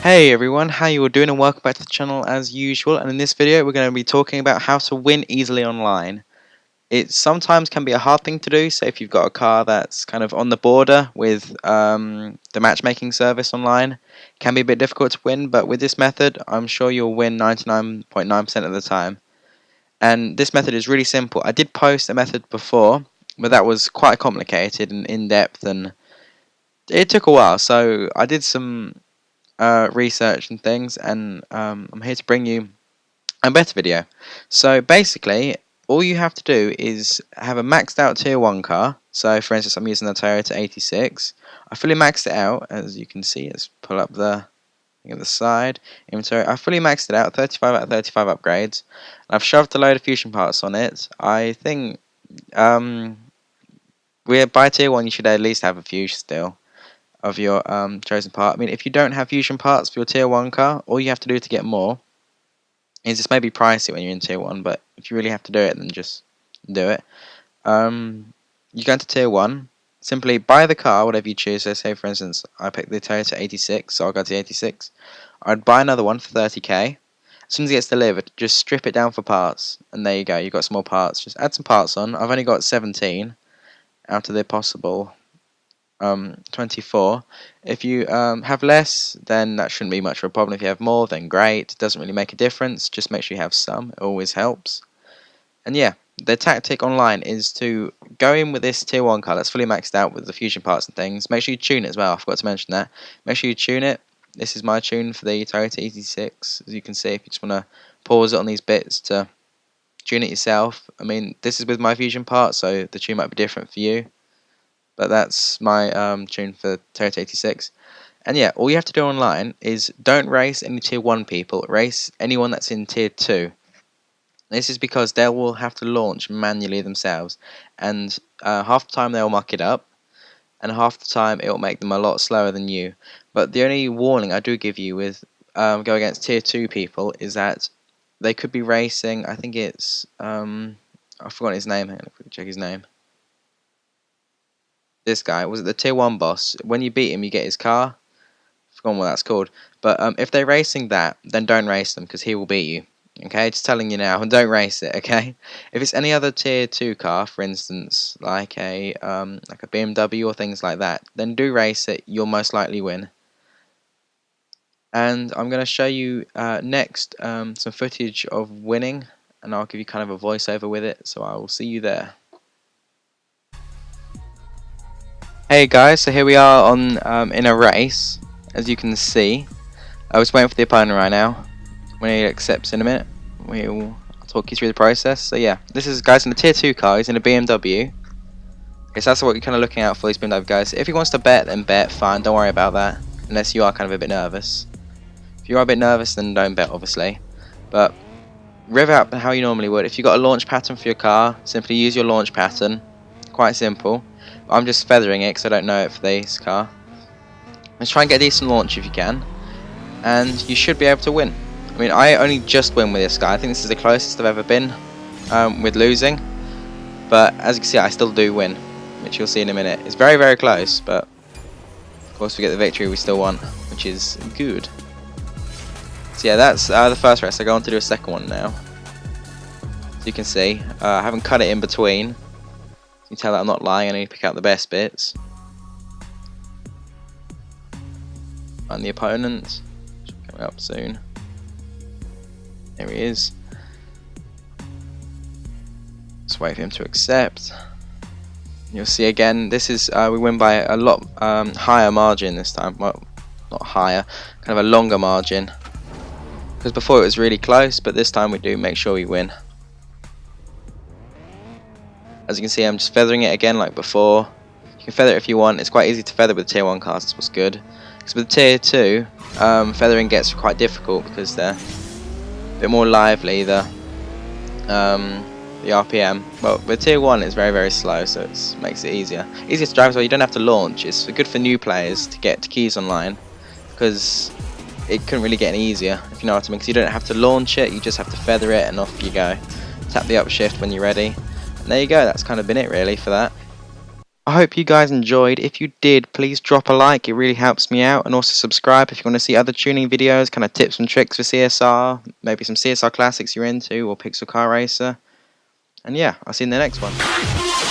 Hey everyone, how you all doing, and welcome back to the channel as usual. And in this video we're going to be talking about how to win easily online. It sometimes can be a hard thing to do, so if you've got a car that's kind of on the border with the matchmaking service online, it can be a bit difficult to win, but with this method I'm sure you'll win 99.9% of the time. And this method is really simple. I did post a method before, but that was quite complicated and in-depth, and it took a while, so I did some research and things, and I'm here to bring you a better video. So basically, all you have to do is have a maxed out tier 1 car. So for instance, I'm using the Toyota 86. I fully maxed it out, as you can see. Let's pull up the thing at the side. Inventory. I fully maxed it out, 35 out of 35 upgrades. And I've shoved a load of fusion parts on it. I think by tier 1 you should at least have a few still of your chosen part. I mean, if you don't have fusion parts for your tier 1 car, all you have to do to get more is this may be pricey when you're in tier 1, but if you really have to do it, then just do it. You go into tier 1, simply buy the car, whatever you choose. So say for instance I picked the Toyota 86, so I'll go to the 86. I'd buy another one for 30k. As soon as it gets delivered, just strip it down for parts, and there you go, you've got some more parts. Just add some parts on. I've only got 17 out of the possible 24. If you have less, then that shouldn't be much of a problem. If you have more, then great. It doesn't really make a difference. Just make sure you have some. It always helps. And yeah, the tactic online is to go in with this tier 1 car that's fully maxed out with the fusion parts and things. Make sure you tune it as well. I forgot to mention that. Make sure you tune it. This is my tune for the Toyota 86. As you can see, if you just want to pause it on these bits to tune it yourself. I mean, this is with my fusion parts, so the tune might be different for you. But that's my tune for Toyota 86. And yeah, all you have to do online is don't race any tier 1 people, race anyone that's in tier 2. This is because they will have to launch manually themselves, and half the time they'll muck it up, and half the time it will make them a lot slower than you. But the only warning I do give you with go against tier 2 people is that they could be racing, I think it's, I've forgotten his name, hang on, quickly check his name. This guy was it the tier 1 boss. When you beat him, you get his car. I've forgotten what that's called. But if they're racing that, then don't race them because he will beat you. Okay, just telling you now, don't race it. Okay, if it's any other tier 2 car, for instance, like a BMW or things like that, then do race it. You'll most likely win. And I'm going to show you next some footage of winning, and I'll give you kind of a voiceover with it. So I will see you there. Hey guys, so here we are on in a race, as you can see. I was waiting for the opponent right now. When he accepts in a minute, I'll talk you through the process. So yeah, this is guys in a tier 2 car. He's in a BMW. Okay, so that's what you're kind of looking out for, these BMW guys. If he wants to bet, then bet, fine, don't worry about that. Unless you are kind of a bit nervous. If you are a bit nervous, then don't bet, obviously. But rev out how you normally would. If you've got a launch pattern for your car, simply use your launch pattern. Quite simple. I'm just feathering it because I don't know it for this car. Let's try and get a decent launch if you can, and you should be able to win. I mean, I only just win with this guy. I think this is the closest I've ever been with losing, but as you can see, I still do win, which you'll see in a minute. It's very, very close, but of course we get the victory we still want, which is good. So yeah, that's the first race. I go on to do a second one now. As you can see, I haven't cut it in between. You can tell that I'm not lying, I only pick out the best bits. And the opponent, coming up soon. There he is. Just wait for him to accept. You'll see again, this is, we win by a lot higher margin this time. Well, not higher, kind of a longer margin. Because before it was really close, but this time we do make sure we win. As you can see, I'm just feathering it again like before. You can feather it if you want. It's quite easy to feather with tier 1 cars, that's what's good. Because with tier 2, feathering gets quite difficult because they're a bit more lively, the RPM. Well, with tier 1 it's very, very slow, so it makes it easier. Easier to drive as well, you don't have to launch. It's good for new players to get keys online, because it couldn't really get any easier, if you know what I mean. Because you don't have to launch it, you just have to feather it and off you go. Tap the upshift when you're ready. And there you go, that's kind of been it really for that. I hope you guys enjoyed. If you did, please drop a like. It really helps me out. And also subscribe if you want to see other tuning videos, kind of tips and tricks for CSR, maybe some CSR classics you're into, or Pixel Car Racer. And yeah, I'll see you in the next one.